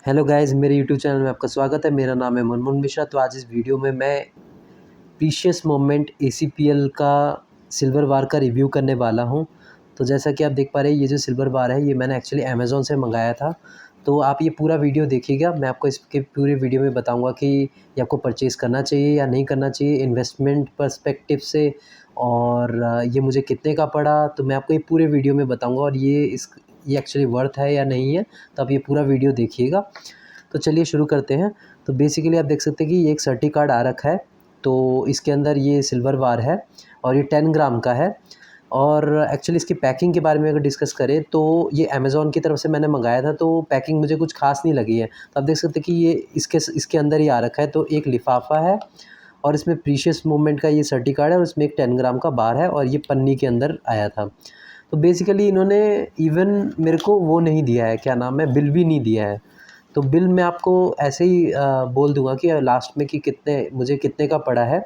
Hello guys, मेरे YouTube channel में आपका स्वागत है। मेरा नाम है मनमोहन मिश्रा। तो आज इस वीडियो में मैं प्रीशियस मोमेंट एसीपीएल का सिल्वर बार का रिव्यू करने वाला हूं। तो जैसा कि आप देख पा रहे हैं, ये जो सिल्वर बार है ये मैंने एक्चुअली अमेज़ॉन से मंगाया था। तो आप ये पूरा वीडियो देखिएगा। मैं आपको इसके पूरे वीडियो में बताऊंगा कि ये आपको परचेज़ करना चाहिए या नहीं करना चाहिए इन्वेस्टमेंट पर्सपेक्टिव से, और ये मुझे कितने का पड़ा, तो मैं आपको ये पूरे वीडियो में बताऊँगा। और ये एक्चुअली वर्थ है या नहीं है, तो आप ये पूरा वीडियो देखिएगा। तो चलिए शुरू करते हैं। तो बेसिकली आप देख सकते हैं कि ये एक सर्टी कार्ड आ रखा है। तो इसके अंदर ये सिल्वर बार है और ये 10 ग्राम का है। और एक्चुअली इसकी पैकिंग के बारे में अगर डिस्कस करें तो ये अमेज़ॉन की तरफ से मैंने मंगाया था, तो पैकिंग मुझे कुछ खास नहीं लगी है। तो आप देख सकते हैं कि ये इसके अंदर ही आ रखा है। तो एक लिफाफा है और इसमें प्रीशियस मूवमेंट का ये सर्टी कार्ड है और इसमें एक 10 ग्राम का बार है और ये पन्नी के अंदर आया था। तो बेसिकली इन्होंने इवन मेरे को वो नहीं दिया है, क्या नाम है, बिल भी नहीं दिया है। तो बिल मैं आपको ऐसे ही बोल दूंगा कि लास्ट में कि कितने का पड़ा है।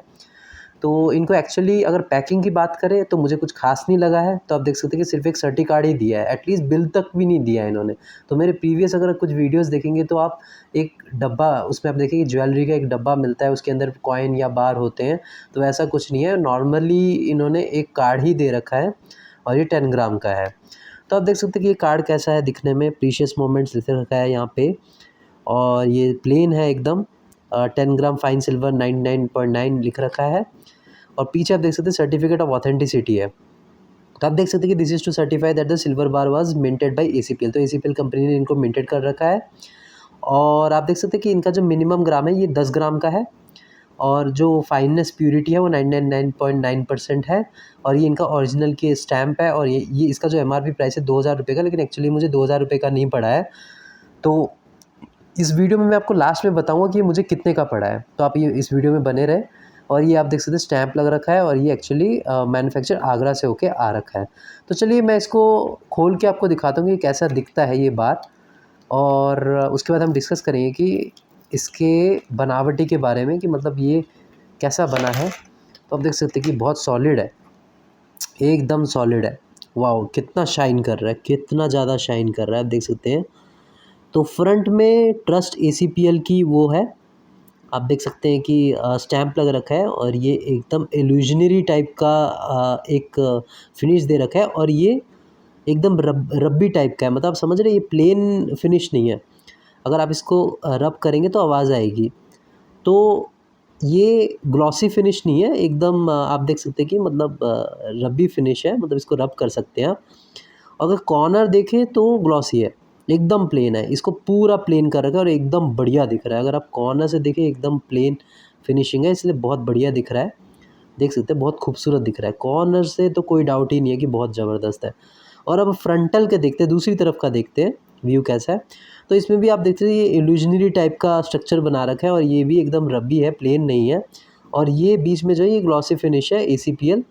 तो इनको एक्चुअली अगर पैकिंग की बात करें तो मुझे कुछ खास नहीं लगा है। तो आप देख सकते हैं कि सिर्फ एक सर्टी कार्ड ही दिया है, एटलीस्ट बिल तक भी नहीं दिया है इन्होंने। तो मेरे प्रीवियस अगर कुछ वीडियोस देखेंगे तो आप एक डब्बा, उसमें आप देखेंगे ज्वेलरी का एक डब्बा मिलता है, उसके अंदर कॉइन या बार होते हैं। तो ऐसा कुछ नहीं है, नॉर्मली इन्होंने एक कार्ड ही दे रखा है और ये 10 ग्राम का है। तो आप देख सकते हैं कि ये कार्ड कैसा है दिखने में। प्रीशियस मोमेंट्स लिख रखा है यहाँ पे और ये प्लेन है एकदम। 10 ग्राम फाइन सिल्वर 99.9 लिख रखा है। और पीछे आप देख सकते हैं सर्टिफिकेट ऑफ ऑथेंटिसिटी है। तो आप देख सकते हैं कि this is to certify that the silver bar was minted by ACPL. तो एसीपीएल कंपनी ने इनको मिंटेड कर रखा है। और आप देख सकते हैं कि इनका जो मिनिमम ग्राम है ये 10 ग्राम का है और जो फाइननेस प्यूरिटी है वो 99.9% है। और ये इनका ओरिजिनल की स्टैम्प है। और ये इसका जो एमआरपी प्राइस है 2000 रुपये का, लेकिन एक्चुअली मुझे 2000 रुपये का नहीं पड़ा है। तो इस वीडियो में मैं आपको लास्ट में बताऊंगा कि ये मुझे कितने का पड़ा है। तो आप ये इस वीडियो में बने रहे। और ये आप देख सकते हैं स्टैंप लग रखा है और ये एक्चुअली मैन्युफैक्चर आगरा से होके आ रखा है। तो चलिए मैं इसको खोल के आपको दिखाता हूँ कि कैसा दिखता है ये बार। और उसके बाद हम डिस्कस करेंगे कि इसके बनावटी के बारे में, कि मतलब ये कैसा बना है। तो आप देख सकते हैं कि बहुत सॉलिड है, एकदम सॉलिड है। वाह, कितना शाइन कर रहा है, कितना ज़्यादा शाइन कर रहा है, आप देख सकते हैं। तो फ्रंट में ट्रस्ट एसीपीएल की वो है, आप देख सकते हैं कि स्टैम्प लग रखा है और ये एकदम इल्यूजनरी टाइप का एक फिनिश दे रखा है। और ये एकदम रब्बी टाइप का है, मतलब आप समझ रहे हैं, ये प्लेन फिनिश नहीं है। अगर आप इसको रब करेंगे तो आवाज़ आएगी। तो ये ग्लॉसी फिनिश नहीं है एकदम, आप देख सकते हैं कि मतलब रब्बी फिनिश है, मतलब इसको रब कर सकते हैं आप। अगर कॉर्नर देखें तो ग्लॉसी है, एकदम प्लेन है। इसको पूरा प्लेन कर रखा है और एकदम बढ़िया दिख रहा है। अगर आप कॉर्नर से देखें एकदम प्लेन फिनिशिंग है, इसलिए बहुत बढ़िया दिख रहा है। देख सकते हैं बहुत खूबसूरत दिख रहा है कॉर्नर से, तो कोई डाउट ही नहीं है कि बहुत ज़बरदस्त है। और अब फ्रंटल के देखते हैं, दूसरी तरफ का देखते हैं व्यू कैसा है। तो इसमें भी आप देखते हैं ये इल्यूजनरी टाइप का स्ट्रक्चर बना रखा है और ये भी एकदम रब्बी है, प्लेन नहीं है। और ये बीच में जो है ये ग्लॉसी फिनिश है, एसीपीएल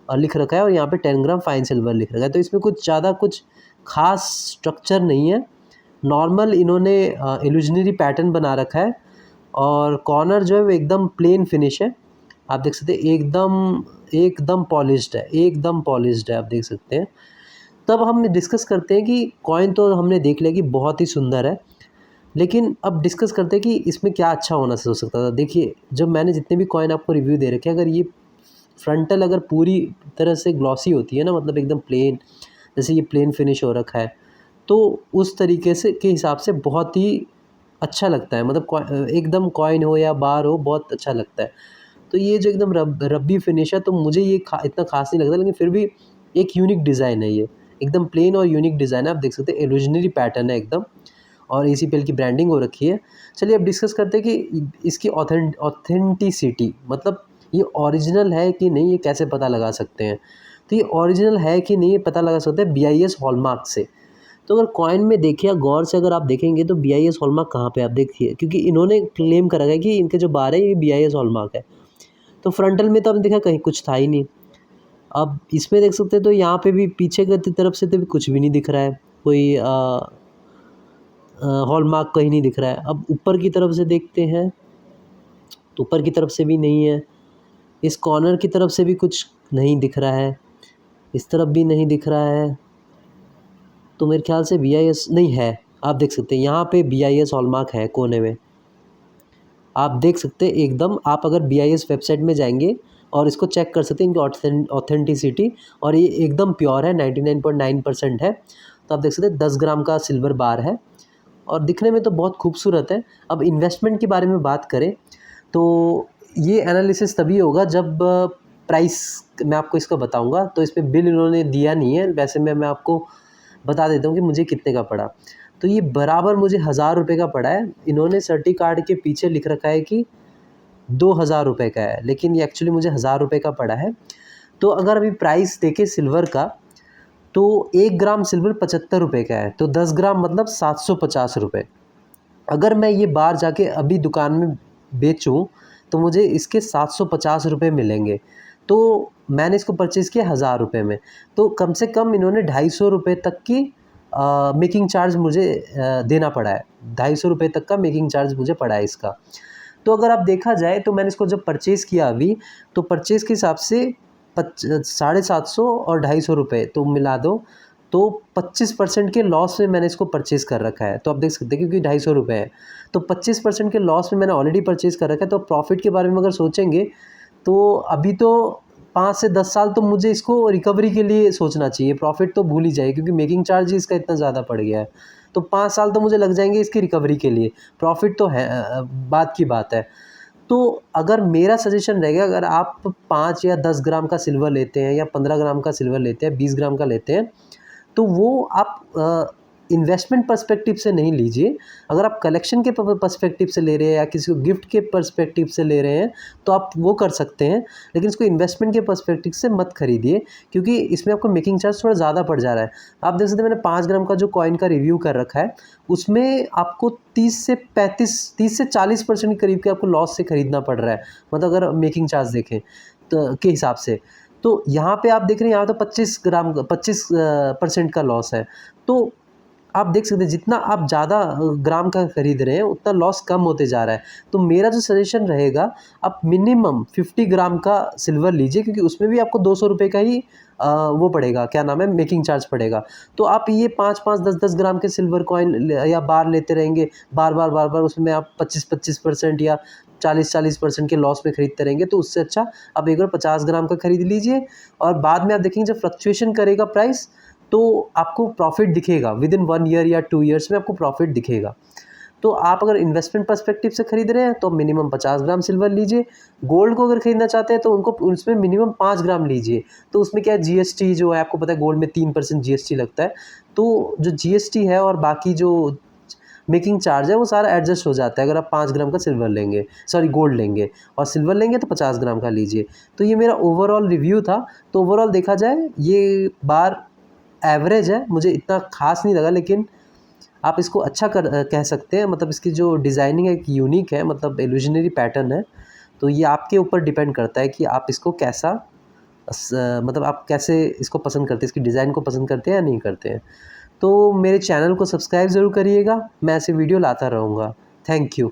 लिख रखा है और यहाँ पे 10 ग्राम फाइन सिल्वर लिख रखा है। तो इसमें कुछ ज़्यादा कुछ खास स्ट्रक्चर नहीं है, नॉर्मल इन्होंने इल्यूजनरी पैटर्न बना रखा है। और कॉर्नर जो है वो एकदम प्लेन फिनिश है, आप देख सकते हैं, एकदम एकदम पॉलिश्ड है, एकदम पॉलिश्ड है, आप देख सकते हैं। तब हम डिस्कस करते हैं कि कॉइन तो हमने देख लिया कि बहुत ही सुंदर है, लेकिन अब डिस्कस करते हैं कि इसमें क्या अच्छा होना हो सकता था। देखिए, जब मैंने जितने भी कॉइन आपको रिव्यू दे रखे हैं, अगर ये फ्रंटल अगर पूरी तरह से ग्लॉसी होती है ना, मतलब एकदम प्लेन, जैसे ये प्लेन फिनिश हो रखा है, तो उस तरीके से के हिसाब से बहुत ही अच्छा लगता है। मतलब एकदम कॉइन हो या बार हो, बहुत अच्छा लगता है। तो ये जो एकदम रब्बी फिनिश है, तो मुझे ये इतना खास नहीं लगता, लेकिन फिर भी एक यूनिक डिज़ाइन है ये, एकदम प्लेन और यूनिक डिज़ाइन है। आप देख सकते हैं इल्यूजनरी पैटर्न है एकदम, और एसीपीएल की ब्रांडिंग हो रखी है। चलिए अब डिस्कस करते हैं कि इसकी ऑथेंटिसिटी, मतलब ये ओरिजिनल है कि नहीं, ये कैसे पता लगा सकते हैं। तो ये ओरिजिनल है कि नहीं ये पता लगा सकते हैं बीआईएस हॉलमार्क से। तो अगर कॉइन में देखिए, गौर से अगर आप देखेंगे तो बीआईएस हॉलमार्क कहाँ पे, आप देखिए, क्योंकि इन्होंने क्लेम करा है कि इनके जो बार है ये बीआईएस हॉलमार्क है। तो फ्रंटल में तो आपने देखा कहीं कुछ था ही नहीं। अब इसमें देख सकते हैं तो यहाँ पे भी पीछे की तरफ से तो भी कुछ भी नहीं दिख रहा है, कोई हॉलमार्क कहीं नहीं दिख रहा है। अब ऊपर की तरफ से देखते हैं तो ऊपर की तरफ से भी नहीं है, इस कॉर्नर की तरफ से भी कुछ नहीं दिख रहा है, इस तरफ भी नहीं दिख रहा है। तो मेरे ख्याल से बीआईएस नहीं है, आप देख सकते हैं यहाँ पे BIS हॉलमार्क है कोने में, आप देख सकते हैं एकदम। आप अगर BIS वेबसाइट में जाएंगे और इसको चेक कर सकते हैं इनकी ऑथेंटिसिटी, और ये एकदम प्योर है, 99.9% है। तो आप देख सकते हैं 10 ग्राम का सिल्वर बार है और दिखने में तो बहुत खूबसूरत है। अब इन्वेस्टमेंट के बारे में बात करें तो ये एनालिसिस तभी होगा जब प्राइस मैं आपको इसका बताऊंगा। तो इस पर बिल इन्होंने दिया नहीं है, वैसे मैं आपको बता देता हूँ कि मुझे कितने का पड़ा। तो ये बराबर मुझे 1000 रुपये का पड़ा है। इन्होंने सर्टी कार्ड के पीछे लिख रखा है कि 2000 रुपये का है, लेकिन ये एक्चुअली मुझे 1000 रुपये का पड़ा है। तो अगर अभी प्राइस देखें सिल्वर का, तो 1 ग्राम सिल्वर 75 रुपये का है, तो 10 ग्राम मतलब 750 रुपये। अगर मैं ये बाहर जाके अभी दुकान में बेचूं तो मुझे इसके 750 रुपये मिलेंगे। तो मैंने इसको परचेज़ किया 1000 रुपये में, तो कम से कम इन्होंने 250 रुपये तक की मेकिंग चार्ज मुझे देना पड़ा है। 250 रुपये तक का मेकिंग चार्ज मुझे पड़ा है इसका। तो अगर आप देखा जाए तो मैंने इसको जब परचेज़ किया अभी, तो परचेज़ के हिसाब से 750 और 250 रुपये तो मिला दो, तो 25% के लॉस में मैंने इसको परचेज़ कर रखा है। तो आप देख सकते हैं क्योंकि 250 रुपये है, तो 25% के लॉस में मैंने ऑलरेडी परचेज़ कर रखा है। तो प्रॉफिट के बारे में अगर सोचेंगे तो अभी तो 5 से 10 साल तो मुझे इसको रिकवरी के लिए सोचना चाहिए। प्रॉफिट तो भूल ही जाइए, क्योंकि मेकिंग चार्ज ही इसका इतना ज़्यादा पड़ गया है। तो 5 साल तो मुझे लग जाएंगे इसकी रिकवरी के लिए। प्रॉफिट तो है, बात की बात है। तो अगर मेरा सजेशन रहेगा, अगर आप 5 या 10 ग्राम का सिल्वर लेते हैं या 15 ग्राम का सिल्वर लेते हैं, 20 ग्राम का लेते हैं, तो वो आप इन्वेस्टमेंट पर्सपेक्टिव से नहीं लीजिए। अगर आप कलेक्शन के पर्सपेक्टिव से ले रहे हैं या किसी को गिफ्ट के पर्सपेक्टिव से ले रहे हैं तो आप वो कर सकते हैं, लेकिन इसको इन्वेस्टमेंट के पर्सपेक्टिव से मत खरीदिए, क्योंकि इसमें आपको मेकिंग चार्ज थोड़ा ज़्यादा पड़ जा रहा है। आप देख सकते हैं मैंने 5 ग्राम का जो कॉइन का रिव्यू कर रखा है, उसमें आपको 30 से 40% के करीब के आपको लॉस से ख़रीदना पड़ रहा है, मतलब अगर मेकिंग चार्ज देखें तो के हिसाब से। तो यहाँ पे आप देख रहे हैं, यहाँ तो 25% का लॉस है। तो आप देख सकते हैं जितना आप ज़्यादा ग्राम का खरीद रहे हैं उतना लॉस कम होते जा रहा है। तो मेरा जो सजेशन रहेगा, आप मिनिमम 50 ग्राम का सिल्वर लीजिए, क्योंकि उसमें भी आपको 200 रुपये का ही वो पड़ेगा, क्या नाम है, मेकिंग चार्ज पड़ेगा। तो आप ये 5-5, 10-10 ग्राम के सिल्वर कॉइन या बार लेते रहेंगे, बार-बार उसमें आप 25% या 40% के लॉस में खरीदते रहेंगे। तो उससे अच्छा आप एक बार 50 ग्राम का खरीद लीजिए, और बाद में आप देखेंगे जब फ्लक्चुएशन करेगा प्राइस तो आपको प्रॉफिट दिखेगा। विद इन 1 ईयर या 2 ईयर्स में आपको प्रॉफिट दिखेगा। तो आप अगर इन्वेस्टमेंट पर्सपेक्टिव से खरीद रहे हैं तो मिनिमम 50 ग्राम सिल्वर लीजिए। गोल्ड को अगर खरीदना चाहते हैं तो उनको उसमें मिनिमम 5 ग्राम लीजिए। तो उसमें क्या है, GST जो है, आपको पता है गोल्ड में 3% GST लगता है। तो जो GST है और बाकी जो मेकिंग चार्ज है वो सारा एडजस्ट हो जाता है अगर आप 5 ग्राम का सिल्वर लेंगे, सॉरी गोल्ड लेंगे, और सिल्वर लेंगे तो 50 ग्राम का लीजिए। तो ये मेरा ओवरऑल रिव्यू था। तो ओवरऑल देखा जाए ये बार एवरेज है, मुझे इतना ख़ास नहीं लगा, लेकिन आप इसको अच्छा कह सकते हैं। मतलब इसकी जो डिज़ाइनिंग है एक यूनिक है, मतलब इल्यूजनरी पैटर्न है। तो ये आपके ऊपर डिपेंड करता है कि आप इसको कैसा मतलब आप कैसे इसको पसंद करते हैं, इसकी डिज़ाइन को पसंद करते हैं या नहीं करते हैं। तो मेरे चैनल को सब्सक्राइब ज़रूर करिएगा, मैं ऐसे वीडियो लाता रहूँगा। Thank you.